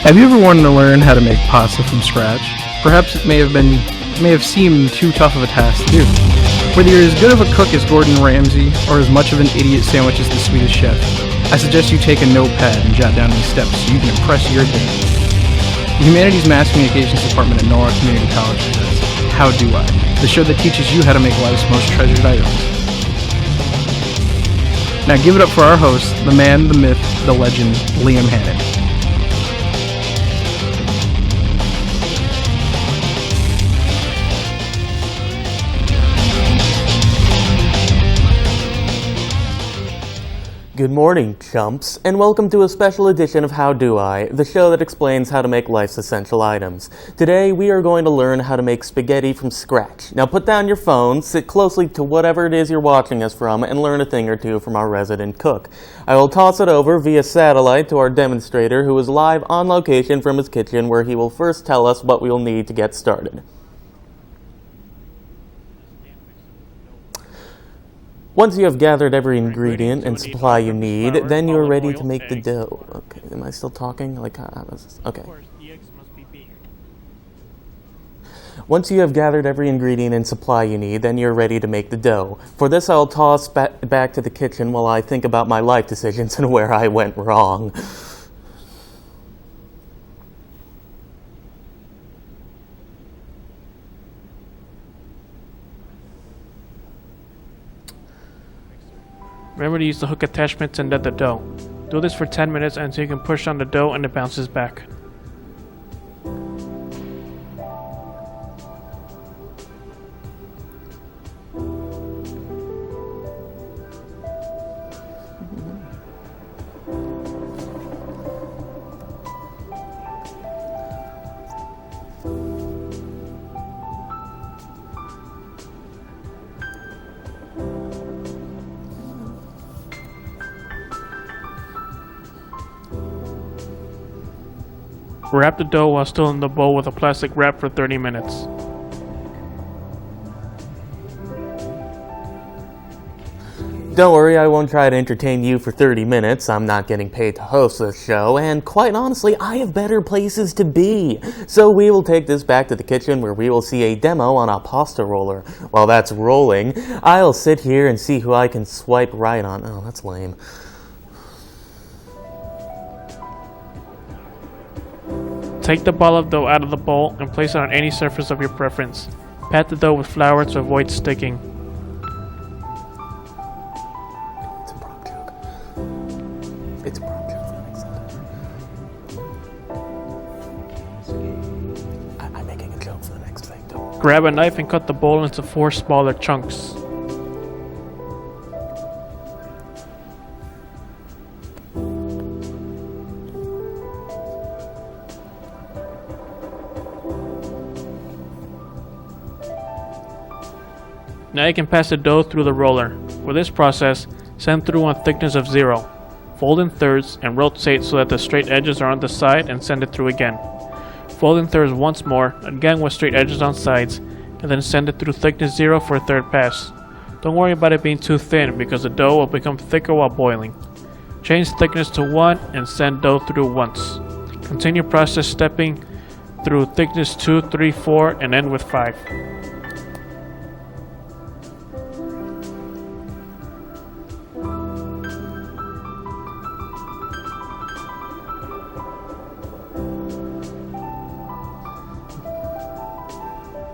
Have you ever wanted to learn how to make pasta from scratch? Perhaps it may have seemed too tough of a task to do. Whether you're as good of a cook as Gordon Ramsay or as much of an idiot sandwich as the Swedish chef, I suggest you take a notepad and jot down these steps so you can impress your dad. The Humanities Mass Communications Department at Norwalk Community College presents How Do I? The show that teaches you how to make life's most treasured items. Now give it up for our host, the man, the myth, the legend, Liam Hannon. Good morning, chumps, and welcome to a special edition of How Do I, the show that explains how to make life's essential items. Today, we are going to learn how to make spaghetti from scratch. Now put down your phone, sit closely to whatever it is you're watching us from, and learn a thing or two from our resident cook. I will toss it over via satellite to our demonstrator, who is live on location from his kitchen, where he will first tell us what we will need to get started. Once you have gathered every ingredient and supply you need, then you are ready to make the dough. Okay, am I still talking? Okay. Once you have gathered every ingredient and supply you need, then you're ready to make the dough. For this, I'll toss back to the kitchen while I think about my life decisions and where I went wrong. Remember to use the hook attachment to net the dough. Do this for 10 minutes until you can push on the dough and it bounces back. Wrap the dough while still in the bowl with a plastic wrap for 30 minutes. Don't worry, I won't try to entertain you for 30 minutes. I'm not getting paid to host this show, and quite honestly, I have better places to be. So we will take this back to the kitchen where we will see a demo on a pasta roller. While that's rolling, I'll sit here and see who I can swipe right on. Oh, that's lame. Take the ball of dough out of the bowl and place it on any surface of your preference. Pat the dough with flour to avoid sticking. It's a prop joke. I'm making a joke for the next thing, though. Grab a knife and cut the bowl into 4 smaller chunks. Now you can pass the dough through the roller. For this process, send through on thickness of 0. Fold in thirds and rotate so that the straight edges are on the side and send it through again. Fold in thirds once more, again with straight edges on sides, and then send it through thickness 0 for a third pass. Don't worry about it being too thin because the dough will become thicker while boiling. Change thickness to 1 and send dough through once. Continue process stepping through thickness 2, 3, 4, and end with 5.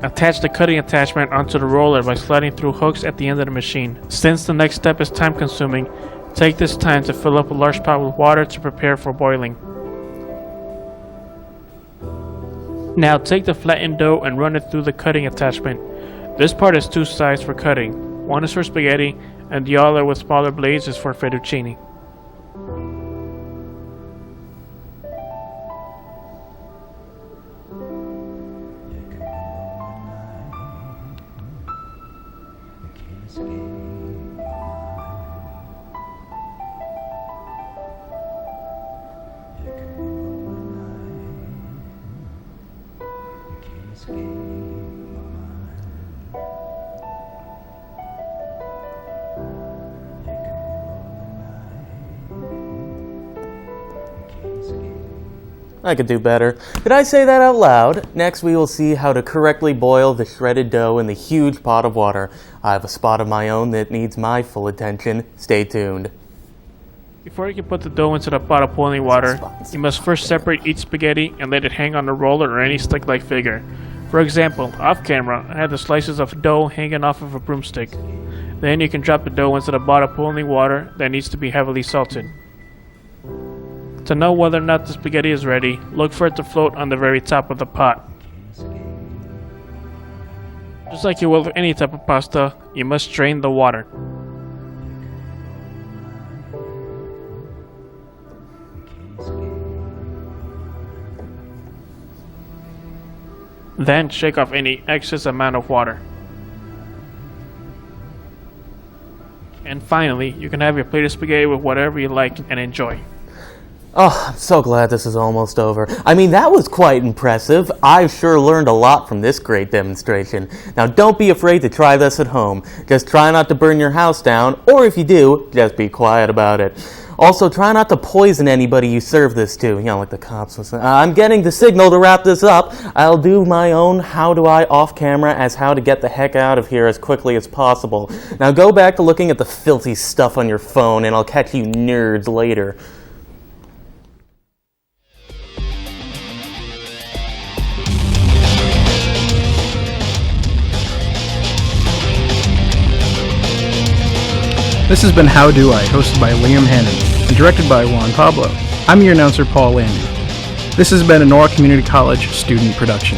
Attach the cutting attachment onto the roller by sliding through hooks at the end of the machine. Since the next step is time consuming, take this time to fill up a large pot with water to prepare for boiling. Now take the flattened dough and run it through the cutting attachment. This part has 2 sides for cutting. One is for spaghetti and the other with smaller blades is for fettuccine. I could do better. Did I say that out loud? Next, we will see how to correctly boil the shredded dough in the huge pot of water. I have a spot of my own that needs my full attention. Stay tuned. Before you can put the dough into the pot of boiling water, you must first separate each spaghetti and let it hang on a roller or any stick-like figure. For example, off camera, I had the slices of dough hanging off of a broomstick. Then you can drop the dough into the pot of boiling water that needs to be heavily salted. To know whether or not the spaghetti is ready, look for it to float on the very top of the pot. Just like you will with any type of pasta, you must drain the water. Then shake off any excess amount of water. And finally, you can have your plate of spaghetti with whatever you like and enjoy. Oh, I'm so glad this is almost over. I mean, that was quite impressive. I sure learned a lot from this great demonstration. Now, don't be afraid to try this at home. Just try not to burn your house down, or if you do, just be quiet about it. Also, try not to poison anybody you serve this to. You know, like the cops. I'm getting the signal to wrap this up. I'll do my own how do I off camera as how to get the heck out of here as quickly as possible. Now go back to looking at the filthy stuff on your phone, and I'll catch you nerds later. This has been How Do I, hosted by Liam Hannon and directed by Juan Pablo. I'm your announcer, Paul Landy. This has been a Nora Community College student production.